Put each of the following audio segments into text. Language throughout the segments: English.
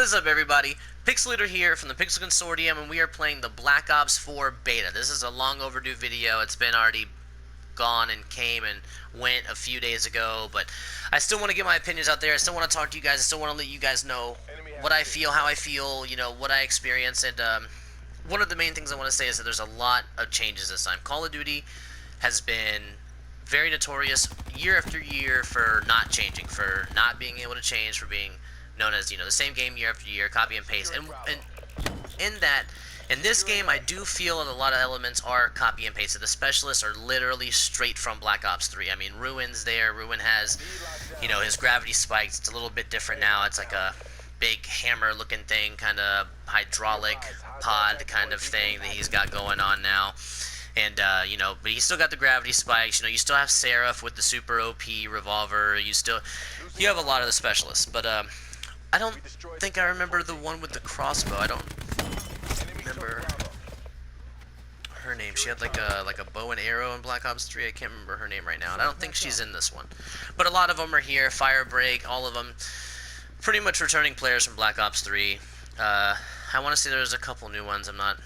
What is up, everybody? Pixelator here from the Pixel Consortium, and we are playing the Black Ops 4 beta. This is a long overdue video. It's been already gone and came and went a few days ago, but I still want to get my opinions out there. I still want to talk to you guys. I still want to let you guys know what I feel, how I feel, you know, what I experience. And one of the main things I want to say is that there's a lot of changes this time. Call of Duty has been very notorious year after year for not changing, for not being able to change, for being known as, you know, the same game year after year, copy and paste. And in this game, I do feel that a lot of elements are copy and pasted. The specialists are literally straight from Black Ops 3. I mean, Ruin's there. Ruin has, you know, his gravity spikes. It's a little bit different now. It's like a big hammer-looking thing, kind of hydraulic pod kind of thing that he's got going on now. And, you know, but he's still got the gravity spikes. You know, you still have Seraph with the super OP revolver. You have a lot of the specialists. But, I don't think I remember the one with the crossbow. I don't remember her name. She had like a bow and arrow in Black Ops 3. I can't remember her name right now, and I don't think she's in this one. But a lot of them are here. Firebreak, all of them, pretty much returning players from Black Ops 3. I want to say there's a couple new ones. I'm not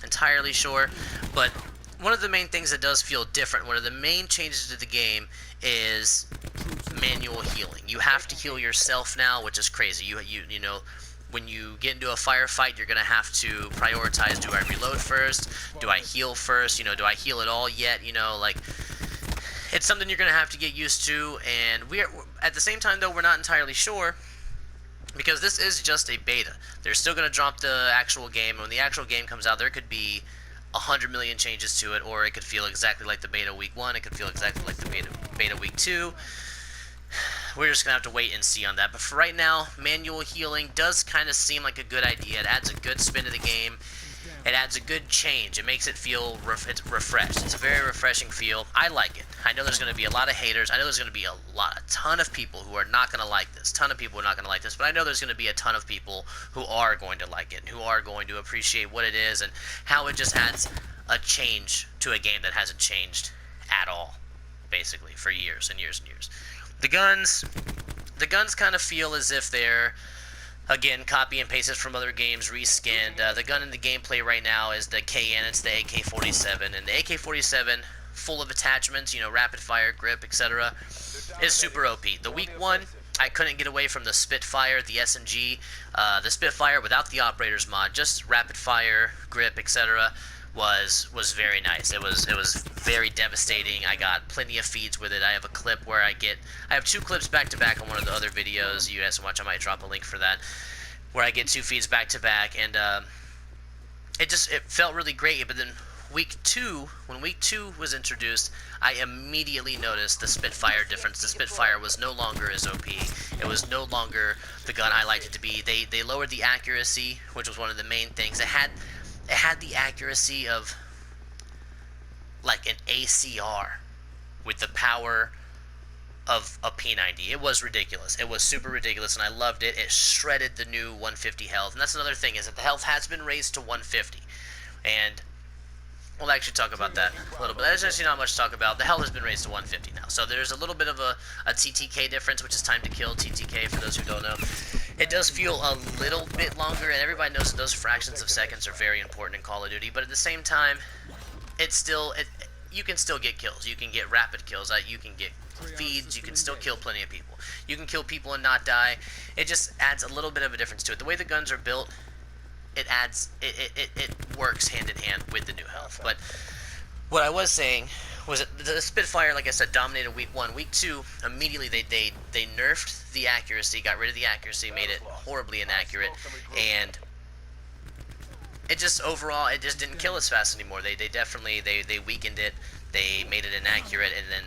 entirely sure, but one of the main things that does feel different, one of the main changes to the game, is manual healing. You have to heal yourself now, which is crazy. You know, when you get into a firefight, you're gonna have to prioritize: do I reload first? Do I heal first? You know, do I heal at all yet? You know, like, it's something you're gonna have to get used to. And we're at the same time, though, we're not entirely sure, because this is just a beta. They're still gonna drop the actual game, and when the actual game comes out, there could be 100 million changes to it, or it could feel exactly like the beta week 1, it could feel exactly like the beta week 2. We're just gonna have to wait and see on that. But for right now, manual healing does kind of seem like a good idea. It adds a good spin to the game. It adds a good change. It makes it feel it's refreshed. It's a very refreshing feel. I like it. I know there's going to be a lot of haters. I know there's going to be a ton of people who are not going to like this. But I know there's going to be a ton of people who are going to like it, and who are going to appreciate what it is and how it just adds a change to a game that hasn't changed at all, basically, for years and years and years. The guns kind of feel as if they're, again, copy and pasted from other games, reskinned. The gun in the gameplay right now is the KN. It's the AK-47, and the AK-47, full of attachments, you know, rapid fire, grip, etc., is super OP. The week 1, I couldn't get away from the Spitfire, the SMG. The Spitfire without the operator's mod, just rapid fire, grip, etc., was very nice. It was very devastating. I got plenty of feeds with it. I have a clip where I have 2 clips back to back on one of the other videos you guys can watch. I might drop a link for that, where I get 2 feeds back to back, and it felt really great. But then week 2, when week 2 was introduced, I immediately noticed the Spitfire difference. The Spitfire was no longer as OP. It was no longer the gun I liked it to be. They lowered the accuracy, which was one of the main things. It had the accuracy of like an ACR with the power of a P90. It was ridiculous. It was super ridiculous, and I loved it. It shredded the new 150 health. And that's another thing, is that the health has been raised to 150. And we'll actually talk about that a little bit. There's actually not much to talk about. The health has been raised to 150 now. So there's a little bit of a TTK difference, which is time to kill, TTK, for those who don't know. It does feel a little bit longer, and everybody knows that those fractions of seconds are very important in Call of Duty, but at the same time, you can still get kills. You can get rapid kills. You can get feeds. You can still kill plenty of people. You can kill people and not die. It just adds a little bit of a difference to it. The way the guns are built, it works hand in hand with the new health. But what I was saying was that the Spitfire, like I said, dominated week 1. Week 2, immediately they nerfed the accuracy, got rid of the accuracy, made it horribly inaccurate, and it just overall, it just didn't kill as fast anymore. They definitely weakened it. They made it inaccurate, and then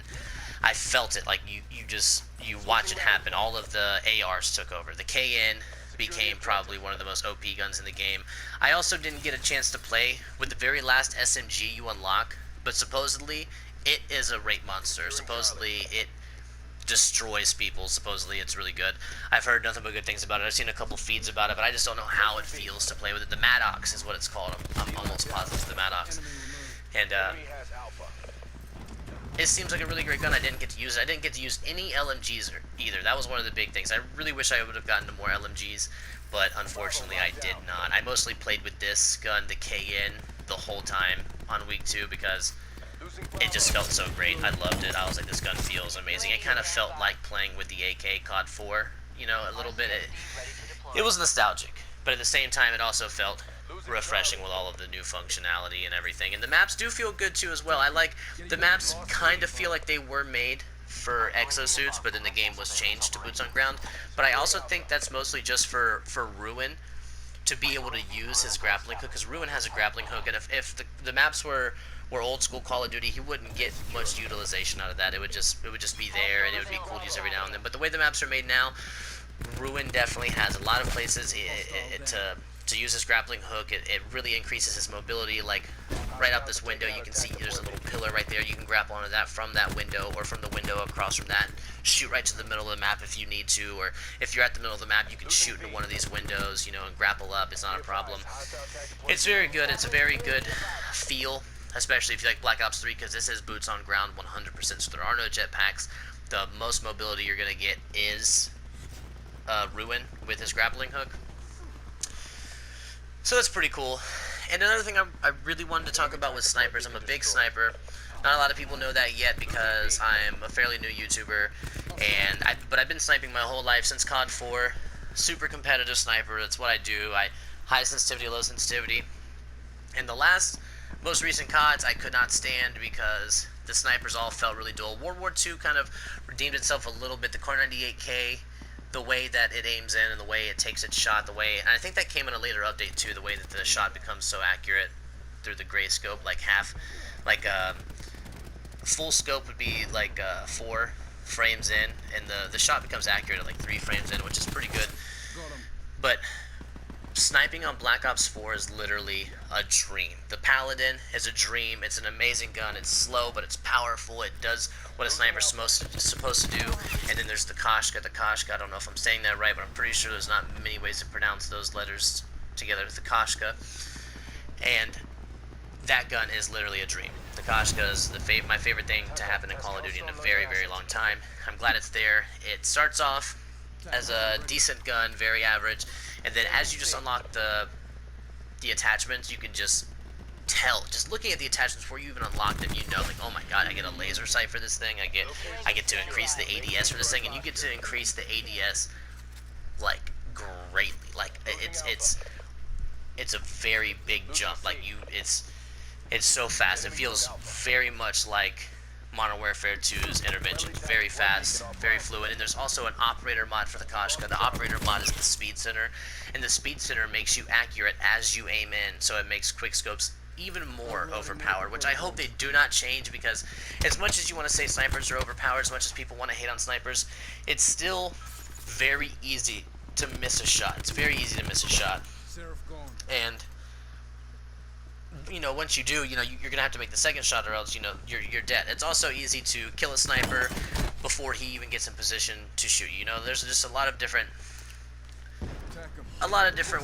I felt it. Like you watch it happen. All of the ARs took over. The KN became probably one of the most OP guns in the game. I also didn't get a chance to play with the very last SMG you unlock, but supposedly it is a rape monster. Supposedly it destroys people. Supposedly it's really good. I've heard nothing but good things about it. I've seen a couple feeds about it, but I just don't know how it feels to play with it. The Maddox is what it's called. I'm almost positive, the Maddox. And it seems like a really great gun. I didn't get to use it. I didn't get to use any LMGs either. That was one of the big things. I really wish I would have gotten to more LMGs. but unfortunately I did not. I mostly played with this gun, the KN, the whole time on week 2 because it just felt so great. I loved it. I was like, this gun feels amazing. It kind of felt like playing with the AK COD 4, you know, a little bit. It was nostalgic, but at the same time it also felt refreshing with all of the new functionality and everything. And the maps do feel good too as well. I like the maps, kind of feel like they were made for exosuits, but then the game was changed to boots on ground. But I also think that's mostly just for Ruin to be able to use his grappling hook, because Ruin has a grappling hook, and if the maps were old school Call of Duty, he wouldn't get much utilization out of that. It would just be there, and it would be cool to use every now and then. But the way the maps are made now, Ruin definitely has a lot of places to use his grappling hook. It really increases his mobility. Like right out this window, you can see there's a little pillar right there. You can grapple onto that from that window, or from the window across from that. Shoot right to the middle of the map if you need to, or if you're at the middle of the map, you can shoot into one of these windows, you know, and grapple up. It's not a problem. It's very good. It's a very good feel, especially if you like Black Ops 3, because this is boots on ground 100%. So there are no jetpacks. The most mobility you're gonna get is Ruin with his grappling hook. So that's pretty cool. And another thing I really wanted to talk about was snipers. I'm a big sniper. Not a lot of people know that yet because I'm a fairly new YouTuber, but I've been sniping my whole life since COD 4. Super competitive sniper. That's what I do. High sensitivity, low sensitivity. And the most recent CODs I could not stand because the snipers all felt really dull. World War II kind of redeemed itself a little bit. The Car 98K, the way that it aims in and the way it takes its shot, and I think that came in a later update too, the way that the shot becomes so accurate through the gray scope, like full scope would be like 4 frames in, and the shot becomes accurate at like 3 frames in, which is pretty good. But sniping on Black Ops 4 is literally a dream. The Paladin is a dream. It's an amazing gun. It's slow, but it's powerful. It does what a sniper's supposed to do. And then there's the Koshka. The Koshka, I don't know if I'm saying that right, but I'm pretty sure there's not many ways to pronounce those letters together. The Koshka. And that gun is literally a dream. The Koshka is my favorite thing to happen in Call of Duty in a very, very long time. I'm glad it's there. It starts off as a decent gun, very average, and then as you just unlock the attachments, you can just tell, just looking at the attachments before you even unlock them, you know, like, oh my god, I get a laser sight for this thing, I get to increase the ADS for this thing, and you get to increase the ADS like greatly. Like it's a very big jump. Like it's so fast. It feels very much like Modern Warfare 2's Intervention. Very fast, very fluid. And there's also an operator mod for the Koshka. The operator mod is the Speed Center, and the Speed Center makes you accurate as you aim in, so it makes quickscopes even more overpowered, which I hope they do not change, because as much as you want to say snipers are overpowered, as much as people want to hate on snipers, it's still very easy to miss a shot. It's very easy to miss a shot. And you know, once you do, you know, you're gonna have to make the second shot, or else, you know, you're dead. It's also easy to kill a sniper before he even gets in position to shoot you. You know, there's just a lot of different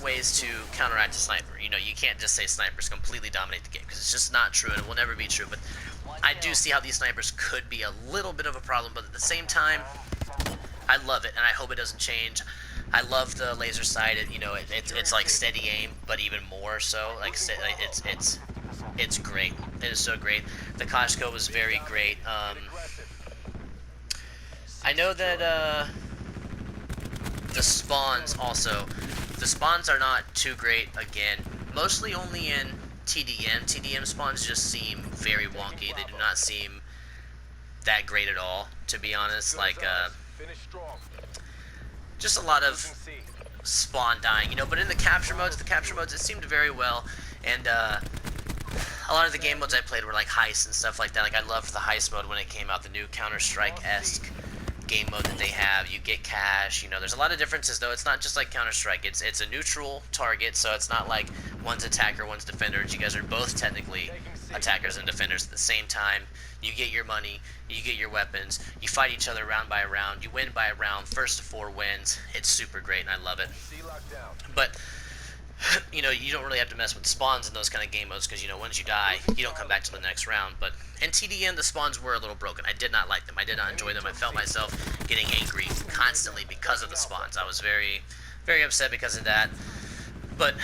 ways to counteract a sniper. You know, you can't just say snipers completely dominate the game, because it's just not true, and it will never be true. But I do see how these snipers could be a little bit of a problem, but at the same time, I love it, and I hope it doesn't change. I love the laser sight. You know, it's like steady aim, but even more so. Like it's great. It is so great. The Koshka was very great. I know that the spawns also. The spawns are not too great. Again, mostly only in TDM. TDM spawns just seem very wonky. They do not seem that great at all, to be honest. Like just a lot of spawn dying, you know. But in the capture modes, it seemed very well. And a lot of the game modes I played were like heists and stuff like that. Like I loved the heist mode when it came out, the new Counter-Strike-esque game mode that they have. You get cash, you know. There's a lot of differences though. It's not just like Counter-Strike. It's a neutral target, so it's not like one's attacker, one's defender. You guys are both technically attackers and defenders at the same time. You get your money, you get your weapons, you fight each other round by round, you win by a round, first to 4 wins. It's super great, and I love it. But you know, you don't really have to mess with spawns in those kind of game modes, because, you know, once you die, you don't come back to the next round. But in TDM, the spawns were a little broken. I did not like them. I did not enjoy them. I felt myself getting angry constantly because of the spawns. I was very, Very upset because of that. But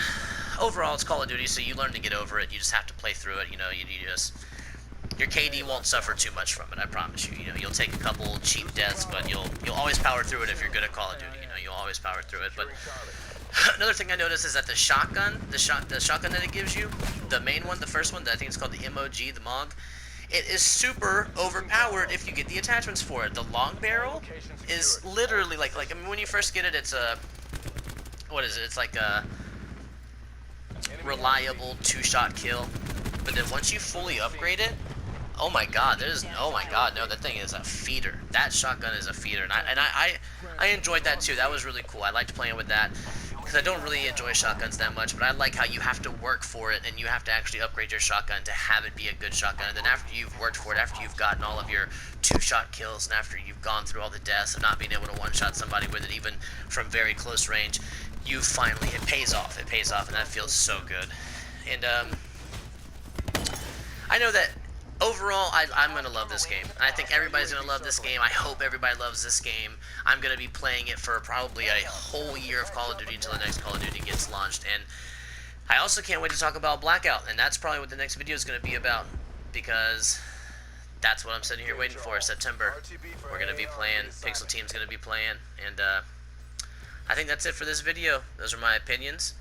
overall, it's Call of Duty, so you learn to get over it. You just have to play through it. You know, you just your KD won't suffer too much from it. I promise you. You know, you'll take a couple cheap deaths, but you'll always power through it if you're good at Call of Duty. You know, you'll always power through it. But another thing I noticed is that the shotgun, the shotgun that it gives you, the main one, the first one, I think it's called the MOG, the MOG. It is super overpowered if you get the attachments for it. The long barrel is literally like I mean, when you first get it, it's a what is it? It's like a reliable two-shot kill. But then once you fully upgrade it, oh my god, no, that thing is a feeder. That shotgun is a feeder, and I enjoyed that too. That was really cool. I liked playing with that because I don't really enjoy shotguns that much, but I like how you have to work for it and you have to actually upgrade your shotgun to have it be a good shotgun. And then after you've worked for it, after you've gotten all of your two-shot kills, and after you've gone through all the deaths of not being able to one-shot somebody with it even from very close range, you finally, it pays off, and that feels so good. And I know that overall, I'm going to love this game. I think everybody's going to love this game. I hope everybody loves this game. I'm going to be playing it for probably a whole year of Call of Duty until the next Call of Duty gets launched. And I also can't wait to talk about Blackout, and that's probably what the next video is going to be about, because that's what I'm sitting here waiting for, September. We're going to be playing, Pixel Team's going to be playing, and I think that's it for this video. Those are my opinions.